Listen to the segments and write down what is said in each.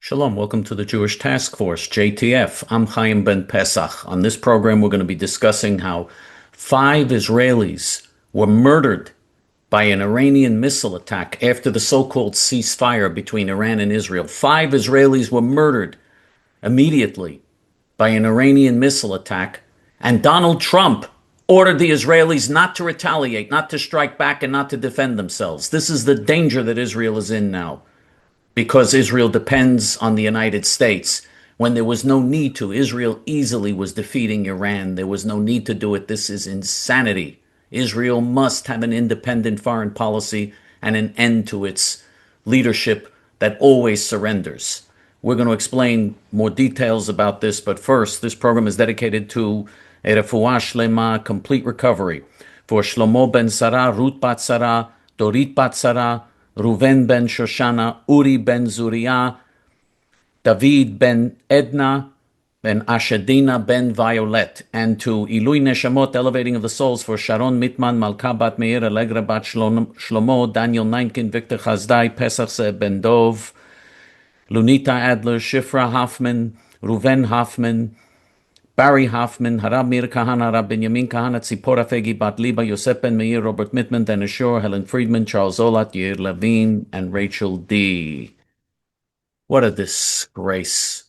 Shalom, welcome to the Jewish Task Force, J.T.F. I'm Chaim Ben Pesach. On this program, we're going to be discussing how 5 Israelis were murdered by an Iranian missile attack after the so-called ceasefire between Iran and Israel. 5 Israelis were murdered immediately by an Iranian missile attack, and Donald Trump ordered the Israelis not to retaliate, not to strike back, and not to defend themselves. This is the danger that Israel is in now, because Israel depends on the United States. When there was no need to, Israel easily was defeating Iran. There was no need to do it. This is insanity. Israel must have an independent foreign policy and an end to its leadership that always surrenders. We're going to explain more details about this, but first, this program is dedicated to a refuah shlema, complete recovery, for Shlomo ben Sarah, Ruth bat Sarah, Dorit bat Sarah, Reuven ben Shoshana, Uri ben Zuriah, David ben Edna, ben Ashadina ben Violet, and to Ilui Neshamot, elevating of the souls, for Sharon Mitman, Malka bat Meir, Allegra bat Shlomo, Daniel Neinkin, Victor Chazdai, Pesach ben Dov, Lunita Adler, Shifra Hoffman, Reuven Hoffman, Barry Hoffman, Harab Mir Kahana, Harab Benjamin Kahana, Tzipora Fegi Bat Liba, Yosef Ben Meir, Robert Mittman, Dennis Shore, Helen Friedman, Charles Zolat, Yair Levine, and Rachel D. What a disgrace.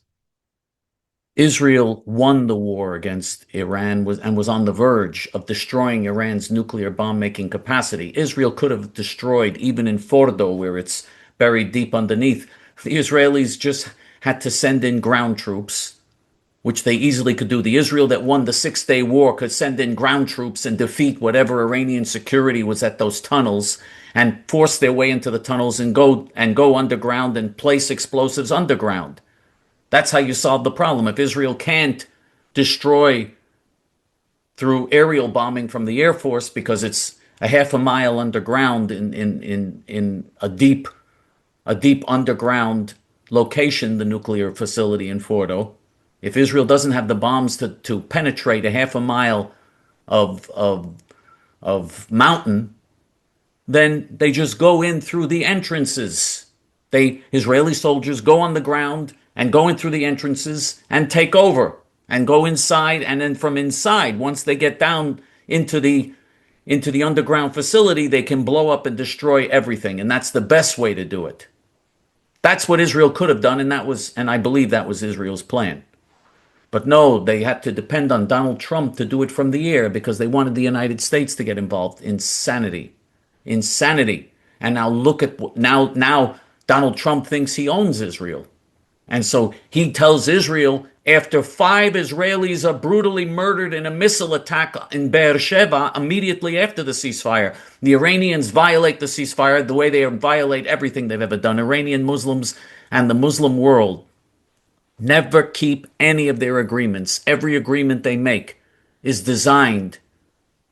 Israel won the war against Iran and was on the verge of destroying Iran's nuclear bomb-making capacity. Israel could have destroyed, even in Fordo, where it's buried deep underneath. The Israelis just had to send in ground troops, which they easily could do. The Israel that won the Six-Day War could send in ground troops and defeat whatever Iranian security was at those tunnels and force their way into the tunnels and go underground and place explosives underground. That's how you solve the problem. If Israel can't destroy through aerial bombing from the Air Force because it's a half a mile underground in a deep underground location, the nuclear facility in Fordo, if Israel doesn't have the bombs to penetrate a half a mile of mountain, then they just go in through the entrances. Israeli soldiers go on the ground and go in through the entrances and take over and go inside, and then from inside, once they get down into the underground facility, they can blow up and destroy everything. And that's the best way to do it. That's what Israel could have done, and I believe that was Israel's plan. But no, they had to depend on Donald Trump to do it from the air because they wanted the United States to get involved. Insanity. Insanity. And now look at, now Donald Trump thinks he owns Israel. And so he tells Israel, after 5 Israelis are brutally murdered in a missile attack in Beersheba immediately after the ceasefire, the Iranians violate the ceasefire the way they violate everything they've ever done. Iranian Muslims and the Muslim world never keep any of their agreements. Every agreement they make is designed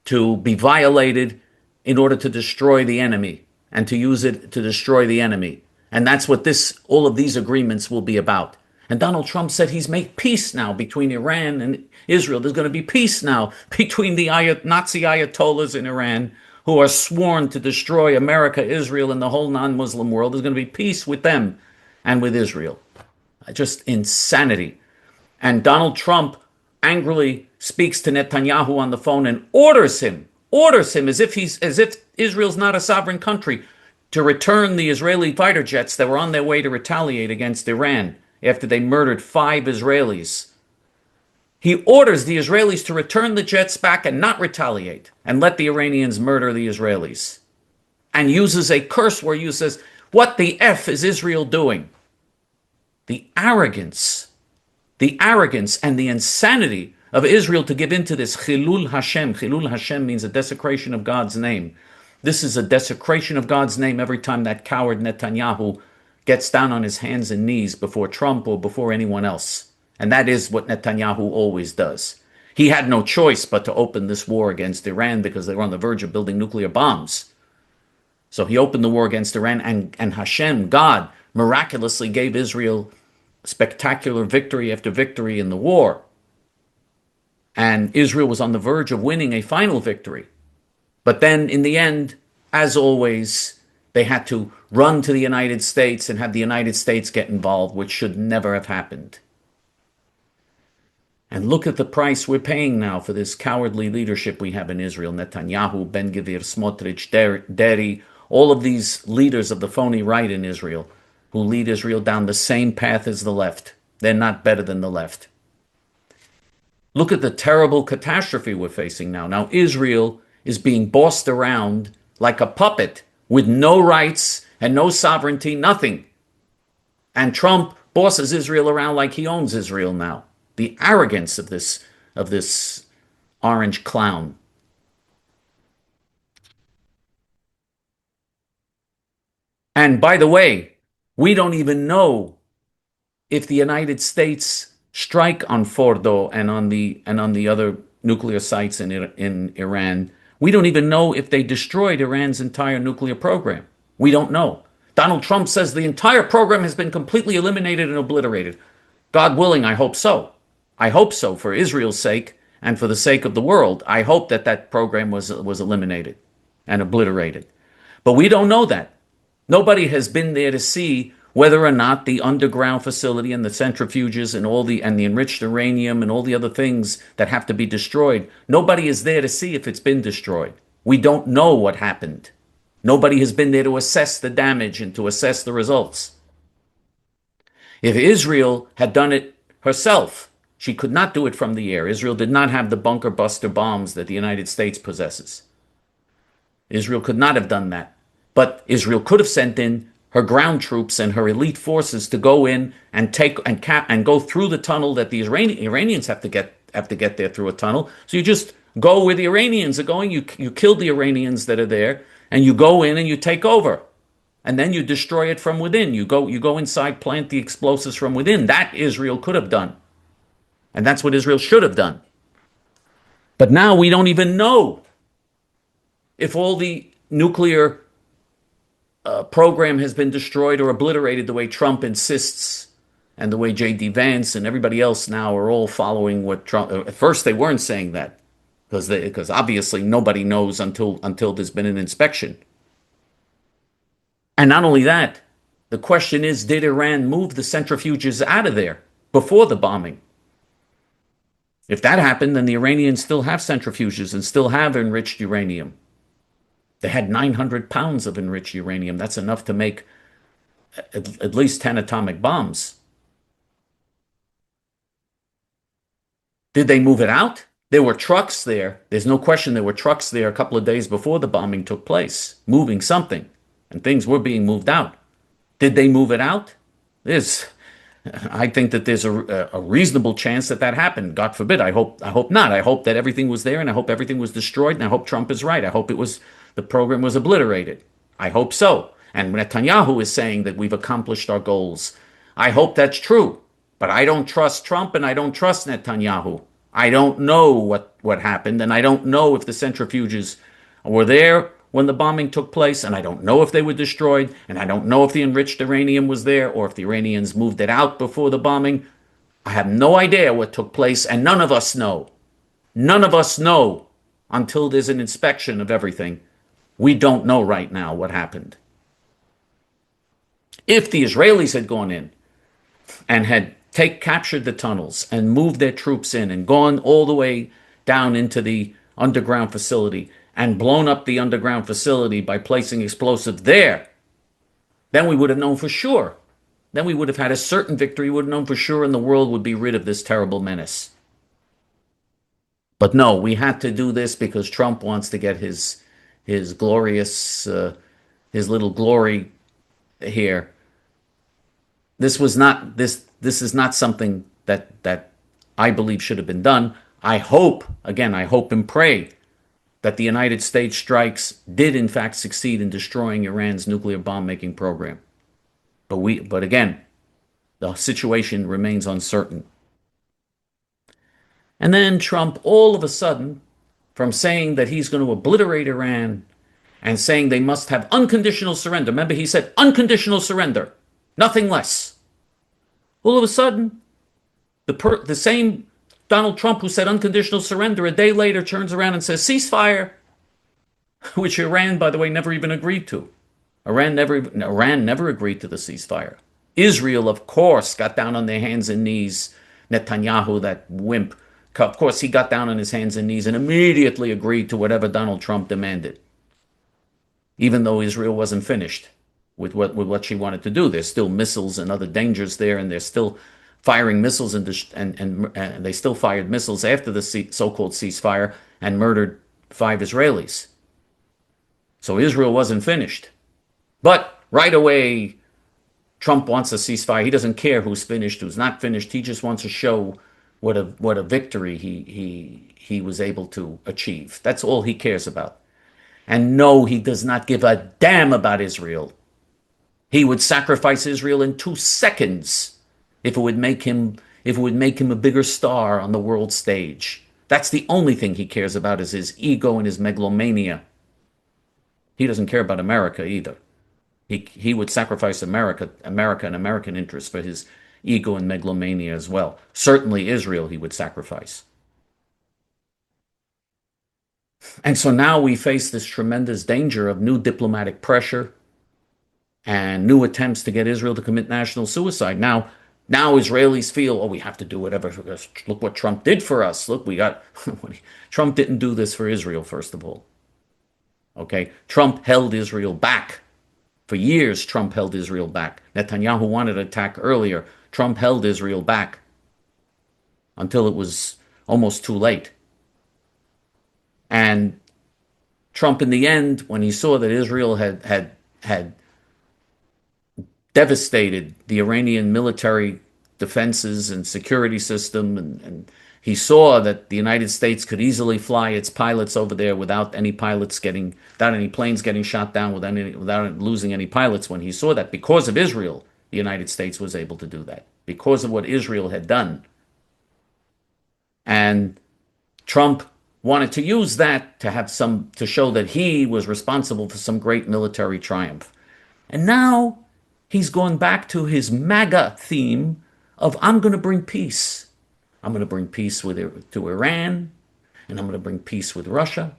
to be violated in order to destroy the enemy and to use it to destroy the enemy. And that's what all of these agreements will be about. And Donald Trump said he's made peace now between Iran and Israel. There's going to be peace now between the Nazi Ayatollahs in Iran, who are sworn to destroy America, Israel, and the whole non-Muslim world. There's going to be peace with them and with Israel. Just insanity. And Donald Trump angrily speaks to Netanyahu on the phone and orders him as if Israel's not a sovereign country, to return the Israeli fighter jets that were on their way to retaliate against Iran after they murdered 5 Israelis. He orders the Israelis to return the jets back and not retaliate and let the Iranians murder the Israelis. And uses a curse word. He says, what the F is Israel doing? The arrogance and the insanity of Israel to give in to this Chilul Hashem. Chilul Hashem means a desecration of God's name. This is a desecration of God's name every time that coward Netanyahu gets down on his hands and knees before Trump or before anyone else. And that is what Netanyahu always does. He had no choice but to open this war against Iran because they were on the verge of building nuclear bombs. So he opened the war against Iran, and Hashem, God, miraculously gave Israel spectacular victory after victory in the war. And Israel was on the verge of winning a final victory. But then, in the end, as always, they had to run to the United States and have the United States get involved, which should never have happened. And look at the price we're paying now for this cowardly leadership we have in Israel. Netanyahu, Ben-Gvir, Smotrich, Deri, all of these leaders of the phony right in Israel who lead Israel down the same path as the left. They're not better than the left. Look at the terrible catastrophe we're facing now. Now Israel is being bossed around like a puppet with no rights and no sovereignty, nothing. And Trump bosses Israel around like he owns Israel now. The arrogance of this orange clown. And by the way, we don't even know if the United States strike on Fordo and on the other nuclear sites in Iran. We don't even know if they destroyed Iran's entire nuclear program. We don't know. Donald Trump says the entire program has been completely eliminated and obliterated. God willing, I hope so. I hope so, for Israel's sake and for the sake of the world. I hope that program was eliminated and obliterated. But we don't know that. Nobody has been there to see whether or not the underground facility and the centrifuges and and the enriched uranium and all the other things that have to be destroyed, nobody is there to see if it's been destroyed. We don't know what happened. Nobody has been there to assess the damage and to assess the results. If Israel had done it herself, she could not do it from the air. Israel did not have the bunker buster bombs that the United States possesses. Israel could not have done that. But Israel could have sent in her ground troops and her elite forces to go in and go through the tunnel that the Iranians have to get there through a tunnel. So you just go where the Iranians are going. You kill the Iranians that are there, and you go in and you take over, and then you destroy it from within. You go inside, plant the explosives from within. That Israel could have done, and that's what Israel should have done. But now we don't even know if all the nuclear program has been destroyed or obliterated the way Trump insists, and the way J.D. Vance and everybody else now are all following what Trump. At first, they weren't saying that because obviously nobody knows until there's been an inspection. And not only that, the question is, did Iran move the centrifuges out of there before the bombing? If that happened, then the Iranians still have centrifuges and still have enriched uranium. They had 900 pounds of enriched uranium. That's enough to make at least 10 atomic bombs. Did they move it out? There were trucks there. There's no question there were trucks there a couple of days before the bombing took place, moving something, and things were being moved out. Did they move it out? I think that there's a reasonable chance that happened. God forbid. I hope not. I hope that everything was there, and I hope everything was destroyed, and I hope Trump is right. I hope the program was obliterated. I hope so. And Netanyahu is saying that we've accomplished our goals. I hope that's true. But I don't trust Trump and I don't trust Netanyahu. I don't know what happened, and I don't know if the centrifuges were there when the bombing took place, and I don't know if they were destroyed, and I don't know if the enriched uranium was there or if the Iranians moved it out before the bombing. I have no idea what took place, and none of us know. None of us know until there's an inspection of everything. We don't know right now what happened. If the Israelis had gone in and had captured the tunnels and moved their troops in and gone all the way down into the underground facility and blown up the underground facility by placing explosives there, then we would have known for sure. Then we would have had a certain victory, would have known for sure, and the world would be rid of this terrible menace. But no, we had to do this because Trump wants to get his glorious, his little glory here. This is not something that I believe should have been done. I hope and pray that the United States strikes did in fact succeed in destroying Iran's nuclear bomb-making program. But again, the situation remains uncertain. And then Trump, all of a sudden, from saying that he's going to obliterate Iran and saying they must have unconditional surrender. Remember, he said unconditional surrender, nothing less. All of a sudden, the same Donald Trump who said unconditional surrender a day later turns around and says ceasefire, which Iran, by the way, never even agreed to. Iran never agreed to the ceasefire. Israel, of course, got down on their hands and knees. Netanyahu, that wimp, of course, he got down on his hands and knees and immediately agreed to whatever Donald Trump demanded, even though Israel wasn't finished with what she wanted to do. There's still missiles and other dangers there, and they're still firing missiles, and they still fired missiles after the so-called ceasefire and murdered 5 Israelis. So Israel wasn't finished. But right away, Trump wants a ceasefire. He doesn't care who's finished, who's not finished. He just wants to show what a victory he was able to achieve. That's all he cares about. And no, he does not give a damn about Israel. He would sacrifice Israel in 2 seconds if it would make him a bigger star on the world stage. That's the only thing he cares about, is his ego and his megalomania. He doesn't care about America either. He would sacrifice America and American interests for his ego and megalomania as well. Certainly Israel he would sacrifice. And so now we face this tremendous danger of new diplomatic pressure and new attempts to get Israel to commit national suicide. Now Israelis feel, oh, we have to do whatever. Look what Trump did for us. Look, Trump didn't do this for Israel, first of all. Okay, Trump held Israel back. For years, Trump held Israel back. Netanyahu wanted to attack earlier. Trump held Israel back until it was almost too late. And Trump, in the end, when he saw that Israel had devastated the Iranian military defenses and security system, and he saw that the United States could easily fly its pilots over there without any planes getting shot down, without losing any pilots. When he saw that, because of Israel, the United States was able to do that, because of what Israel had done. And Trump wanted to use that to show that he was responsible for some great military triumph. And now he's going back to his MAGA theme of, I'm going to bring peace. I'm going to bring peace to Iran, and I'm going to bring peace with Russia,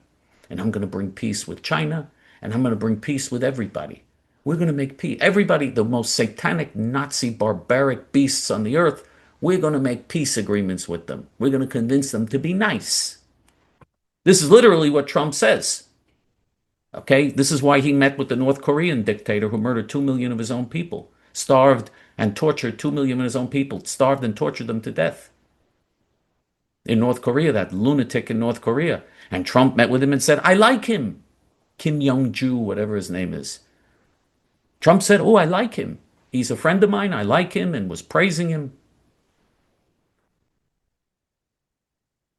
and I'm going to bring peace with China, and I'm going to bring peace with everybody. We're going to make peace. Everybody, the most satanic, Nazi, barbaric beasts on the earth, we're going to make peace agreements with them. We're going to convince them to be nice. This is literally what Trump says. Okay, this is why he met with the North Korean dictator who murdered 2 million of his own people, starved and tortured 2 million of his own people, starved and tortured them to death. In North Korea, that lunatic in North Korea. And Trump met with him and said, I like him. Kim Jong-ju, whatever his name is. Trump said, oh, I like him. He's a friend of mine. I like him, and was praising him.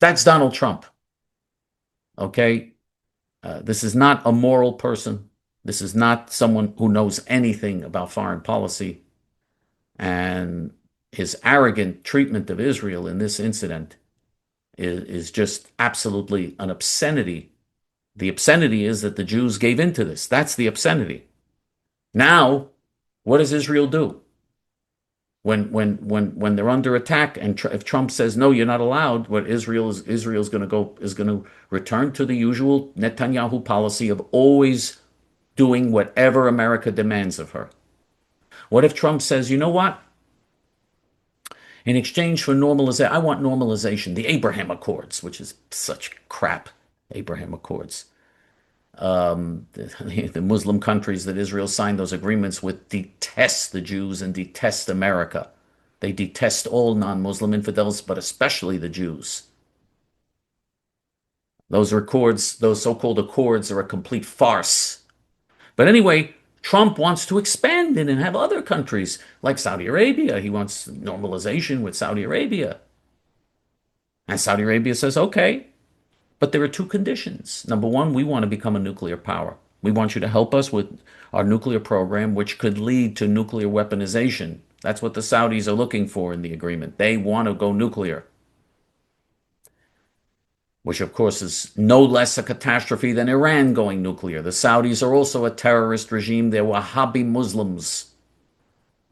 That's Donald Trump. Okay? This is not a moral person. This is not someone who knows anything about foreign policy. And his arrogant treatment of Israel in this incident is just absolutely an obscenity. The obscenity is that the Jews gave into this. That's the obscenity. Now, what does Israel do? When they're under attack, and if Trump says no, you're not allowed, what Israel's going to return to the usual Netanyahu policy of always doing whatever America demands of her. What if Trump says, you know what? In exchange for normalization, I want normalization, the Abraham Accords, which is such crap, Abraham Accords. The Muslim countries that Israel signed those agreements with detest the Jews and detest America. They detest all non-Muslim infidels, but especially the Jews. Those so-called accords, are a complete farce. But anyway, Trump wants to expand it and have other countries like Saudi Arabia. He wants normalization with Saudi Arabia. And Saudi Arabia says, okay, but there are 2 conditions. Number one, we want to become a nuclear power. We want you to help us with our nuclear program, which could lead to nuclear weaponization. That's what the Saudis are looking for in the agreement. They want to go nuclear, which of course is no less a catastrophe than Iran going nuclear. The Saudis are also a terrorist regime. They're Wahhabi Muslims.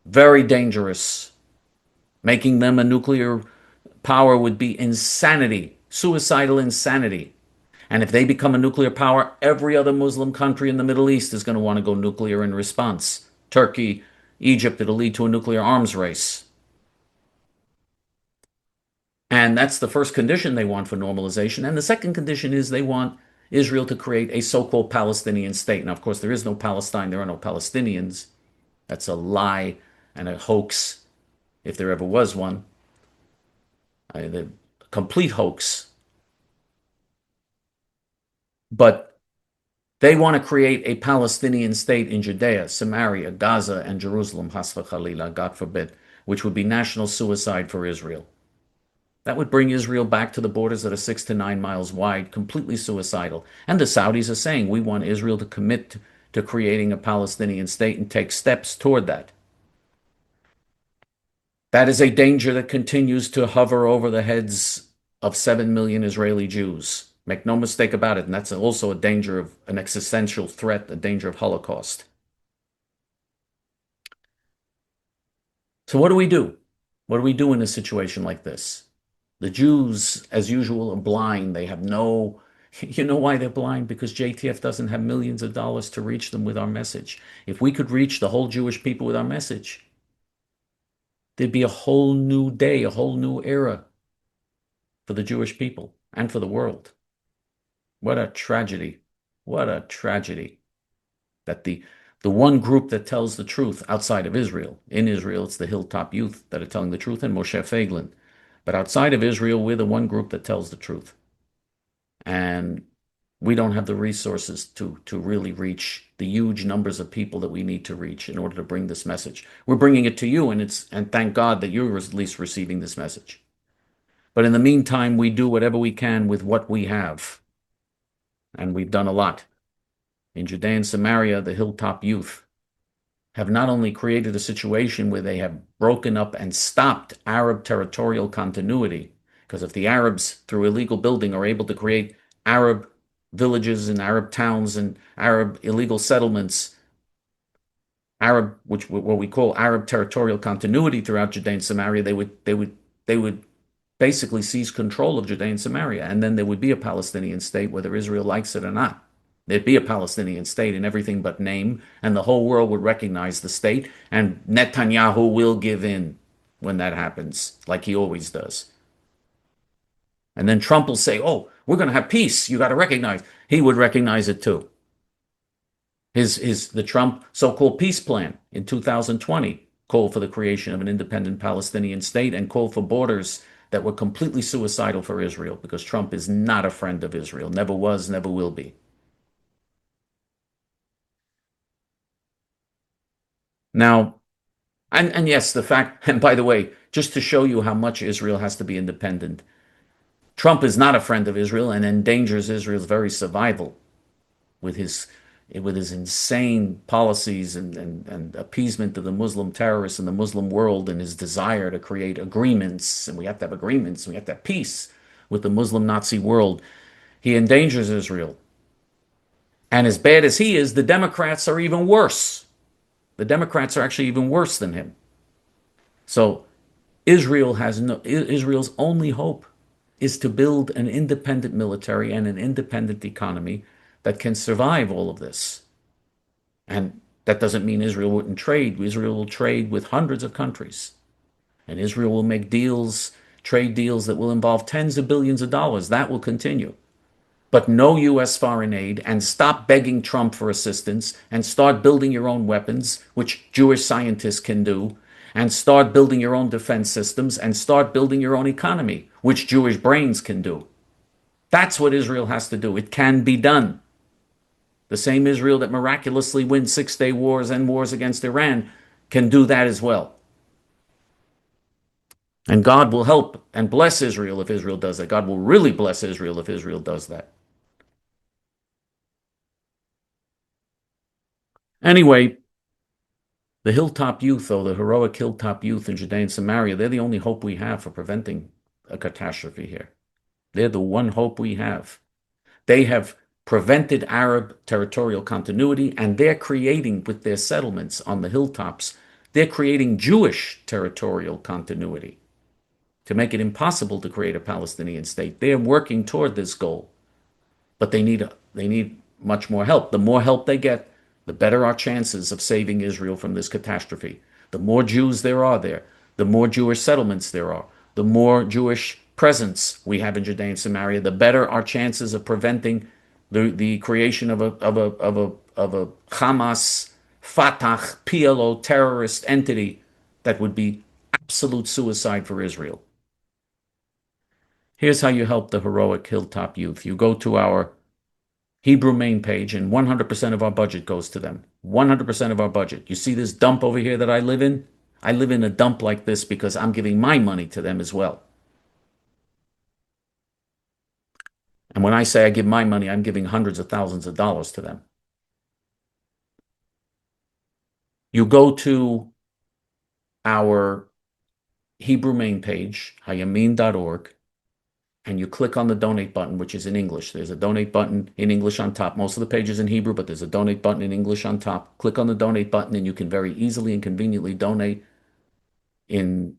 Very dangerous. Making them a nuclear power would be insanity, suicidal insanity. And if they become a nuclear power, every other Muslim country in the Middle East is going to want to go nuclear in response. Turkey, Egypt, it'll lead to a nuclear arms race. And that's the first condition they want for normalization. And the second condition is they want Israel to create a so-called Palestinian state. Now, of course, there is no Palestine. There are no Palestinians. That's a lie and a hoax, if there ever was one. The complete hoax. But they want to create a Palestinian state in Judea, Samaria, Gaza, and Jerusalem, hasva khalila, God forbid, which would be national suicide for Israel. That would bring Israel back to the borders that are 6 to 9 miles wide, completely suicidal. And the Saudis are saying, we want Israel to commit to creating a Palestinian state and take steps toward that. That is a danger that continues to hover over the heads of 7 million Israeli Jews. Make no mistake about it. And that's also a danger of an existential threat, a danger of Holocaust. So what do we do? What do we do in a situation like this? The Jews, as usual, are blind. They have no, you know why they're blind? Because J.T.F doesn't have millions of dollars to reach them with our message. If we could reach the whole Jewish people with our message, there'd be a whole new day, a whole new era for the Jewish people and for the world. What a tragedy. What a tragedy that the one group that tells the truth outside of Israel, in Israel, it's the Hilltop Youth that are telling the truth, and Moshe Feiglin. But outside of Israel, we're the one group that tells the truth. And we don't have the resources to really reach the huge numbers of people that we need to reach in order to bring this message. We're bringing it to you, and thank God that you're at least receiving this message. But in the meantime, we do whatever we can with what we have. And we've done a lot. In Judea and Samaria, the Hilltop Youth have not only created a situation where they have broken up and stopped Arab territorial continuity, because if the Arabs, through illegal building, are able to create Arab villages and Arab towns and Arab illegal settlements, Arab, which what we call Arab territorial continuity throughout Judea and Samaria, they would basically seize control of Judea and Samaria, and then there would be a Palestinian state, whether Israel likes it or not. There'd be a Palestinian state in everything but name, and the whole world would recognize the state, and Netanyahu will give in when that happens, like he always does. And then Trump will say, oh, we're going to have peace. You got to recognize. He would recognize it too. The Trump so-called peace plan in 2020 called for the creation of an independent Palestinian state and called for borders that were completely suicidal for Israel, because Trump is not a friend of Israel, never was, never will be. Now, and yes, the fact, and by the way, just to show you how much Israel has to be independent, Trump is not a friend of Israel and endangers Israel's very survival with his insane policies and appeasement of the Muslim terrorists in the Muslim world, and his desire to create agreements, and we have to have agreements, and we have to have peace with the Muslim Nazi world. He endangers Israel. And as bad as he is, the Democrats are even worse. The Democrats are actually even worse than him. So Israel's only hope is to build an independent military and an independent economy that can survive all of this. And that doesn't mean Israel wouldn't trade. Israel will trade with hundreds of countries. And Israel will make deals, trade deals that will involve tens of billions of dollars. That will continue. But no U.S. foreign aid, and stop begging Trump for assistance, and start building your own weapons, which Jewish scientists can do, and start building your own defense systems, and start building your own economy, which Jewish brains can do. That's what Israel has to do. It can be done. The same Israel that miraculously wins six-day wars and wars against Iran can do that as well. And God will help and bless Israel if Israel does that. God will really bless Israel if Israel does that. Anyway, the Hilltop Youth, though, the heroic Hilltop Youth in Judea and Samaria, they're the only hope we have for preventing a catastrophe here. They're the one hope we have. They have prevented Arab territorial continuity, and they're creating, with their settlements on the hilltops, they're creating Jewish territorial continuity to make it impossible to create a Palestinian state. They're working toward this goal. but they need much more help. The more help they get, the better our chances of saving Israel from this catastrophe. The more Jews there are there, the more Jewish settlements there are, the more Jewish presence we have in Judea and Samaria, the better our chances of preventing the creation of a Hamas, Fatah, PLO terrorist entity that would be absolute suicide for Israel. Here's how you help the heroic Hilltop Youth. You go to our Hebrew main page, and 100% of our budget goes to them. 100% of our budget. You see this dump over here that I live in? I live in a dump like this because I'm giving my money to them as well. And when I say I give my money, I'm giving hundreds of thousands of dollars to them. You go to our Hebrew main page, hayamin.org, and you click on the donate button, which is in English. There's a donate button in English on top. Most of the page is in Hebrew, but there's a donate button in English on top. Click on the donate button, and you can very easily and conveniently donate in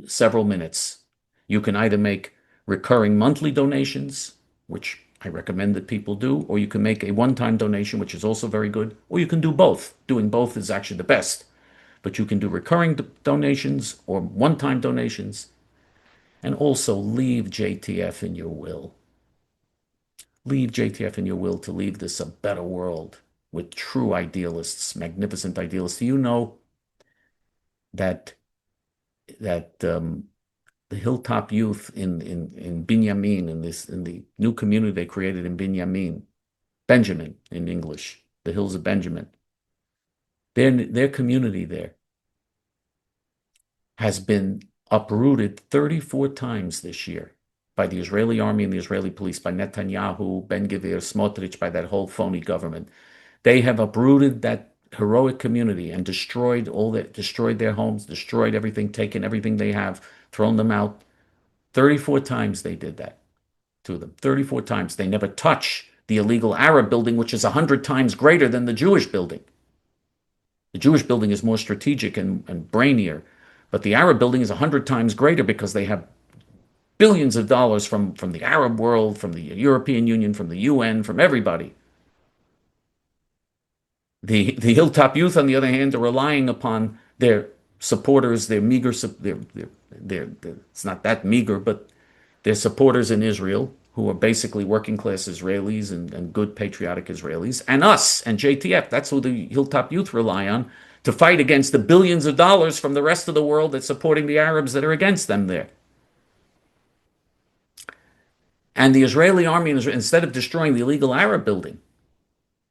several minutes. You can either make recurring monthly donations, which I recommend that people do, or you can make a one-time donation, which is also very good, or you can do both. Doing both is actually the best. But you can do recurring donations or one-time donations, and also leave J.T.F. in your will. Leave J.T.F. in your will to leave this a better world with true idealists, magnificent idealists. Do you know that the Hilltop Youth in Binyamin, in the new community they created in Binyamin, Benjamin in English, the Hills of Benjamin, their community there has been uprooted 34 times this year by the Israeli army and the Israeli police, by Netanyahu, Ben-Gvir, Smotrich, by that whole phony government. They have uprooted that heroic community and destroyed their homes, destroyed everything, taken everything they have, thrown them out. 34 times they did that to them. 34 times. They never touch the illegal Arab building, which is 100 times greater than the Jewish building. The Jewish building is more strategic and brainier, but the Arab building is 100 times greater because they have billions of dollars from the Arab world, from the European Union, from the UN, from everybody. The Hilltop Youth, on the other hand, are relying upon their supporters, their meager, it's not that meager, but their supporters in Israel, who are basically working class Israelis and good patriotic Israelis, and us and J.T.F. That's who the Hilltop Youth rely on to fight against the billions of dollars from the rest of the world that's supporting the Arabs that are against them there. And the Israeli army, instead of destroying the illegal Arab building,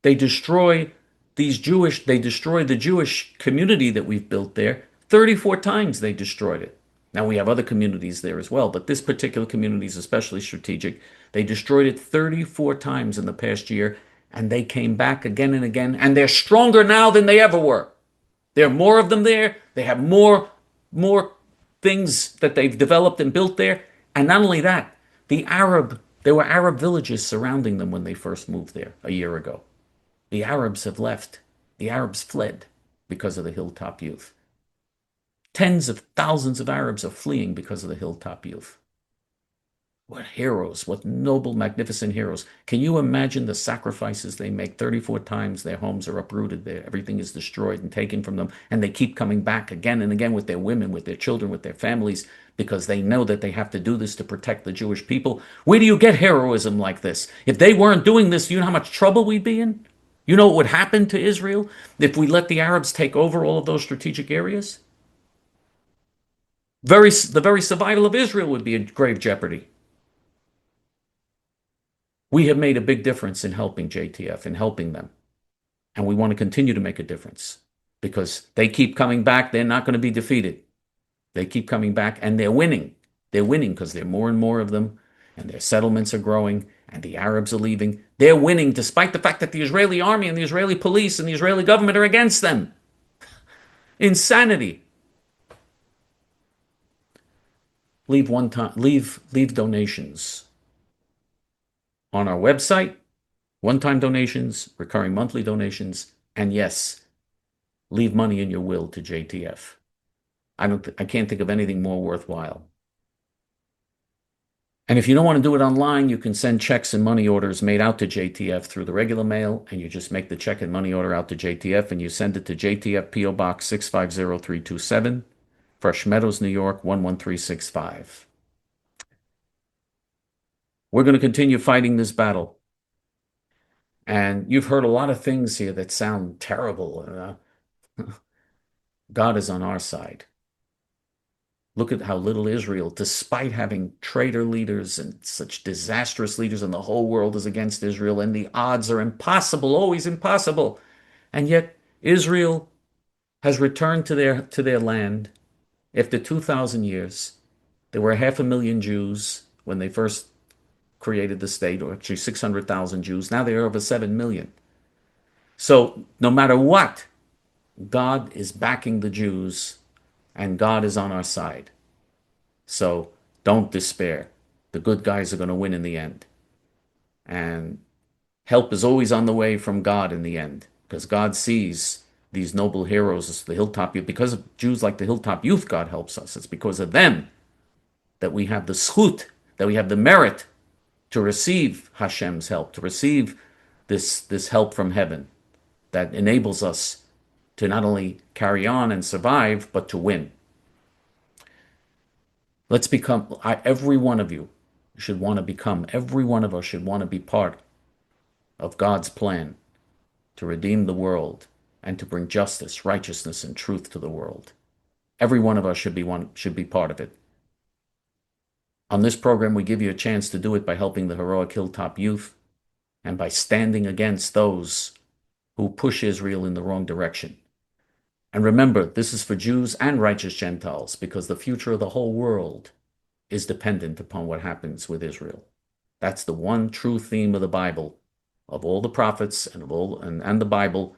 they destroy the Jewish community that we've built there. 34 times they destroyed it. Now we have other communities there as well, but this particular community is especially strategic. They destroyed it 34 times in the past year, and they came back again and again, and they're stronger now than they ever were. There are more of them there. They have more things that they've developed and built there. And not only that, there were Arab villages surrounding them when they first moved there a year ago. The Arabs have left. The Arabs fled because of the Hilltop Youth. Tens of thousands of Arabs are fleeing because of the Hilltop Youth. What heroes, what noble, magnificent heroes. Can you imagine the sacrifices they make? 34 times their homes are uprooted there. Everything is destroyed and taken from them. And they keep coming back again and again with their women, with their children, with their families, because they know that they have to do this to protect the Jewish people. Where do you get heroism like this? If they weren't doing this, you know how much trouble we'd be in? You know what would happen to Israel if we let the Arabs take over all of those strategic areas? The very survival of Israel would be in grave jeopardy. We have made a big difference in helping J.T.F., in helping them. And we want to continue to make a difference because they keep coming back. They're not going to be defeated. They keep coming back and they're winning. They're winning because there are more and more of them and their settlements are growing and the Arabs are leaving. They're winning despite the fact that the Israeli army and the Israeli police and the Israeli government are against them. Insanity. Leave donations on our website, one-time donations, recurring monthly donations, and yes, leave money in your will to J.T.F. I can't think of anything more worthwhile. And if you don't want to do it online, you can send checks and money orders made out to J.T.F. through the regular mail, and you just make the check and money order out to J.T.F. and you send it to J.T.F. P.O. Box 650327, Fresh Meadows, New York 11365. We're going to continue fighting this battle. And you've heard a lot of things here that sound terrible. God is on our side. Look at how little Israel, despite having traitor leaders and such disastrous leaders, and the whole world is against Israel, and the odds are impossible, always impossible. And yet Israel has returned to their land after 2,000 years. There were 500,000 Jews when they first created the state, or actually 600,000 Jews. Now there are over 7 million. So no matter what, God is backing the Jews, and God is on our side. So don't despair. The good guys are going to win in the end. And help is always on the way from God in the end, because God sees these noble heroes as the Hilltop Youth. Because of Jews like the Hilltop Youth, God helps us. It's because of them that we have the schut, that we have the merit to receive Hashem's help, to receive this help from heaven that enables us to not only carry on and survive, but to win. Let's become, every one of you should want to become, every one of us should want to be part of God's plan to redeem the world and to bring justice, righteousness, and truth to the world. Every one of us should be part of it. On this program, we give you a chance to do it by helping the heroic Hilltop Youth and by standing against those who push Israel in the wrong direction. And remember, this is for Jews and righteous Gentiles, because the future of the whole world is dependent upon what happens with Israel. That's the one true theme of the Bible, of all the prophets and the Bible.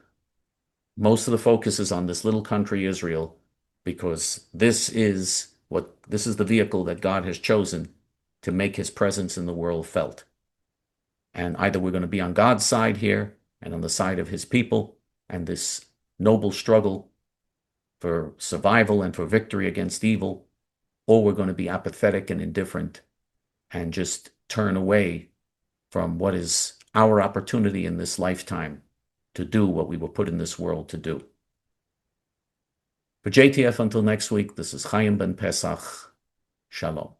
Most of the focus is on this little country, Israel, because this is the vehicle that God has chosen to make his presence in the world felt. And either we're going to be on God's side here and on the side of his people and this noble struggle for survival and for victory against evil, or we're going to be apathetic and indifferent and just turn away from what is our opportunity in this lifetime to do what we were put in this world to do. For J.T.F. until next week, this is Chaim Ben Pesach. Shalom.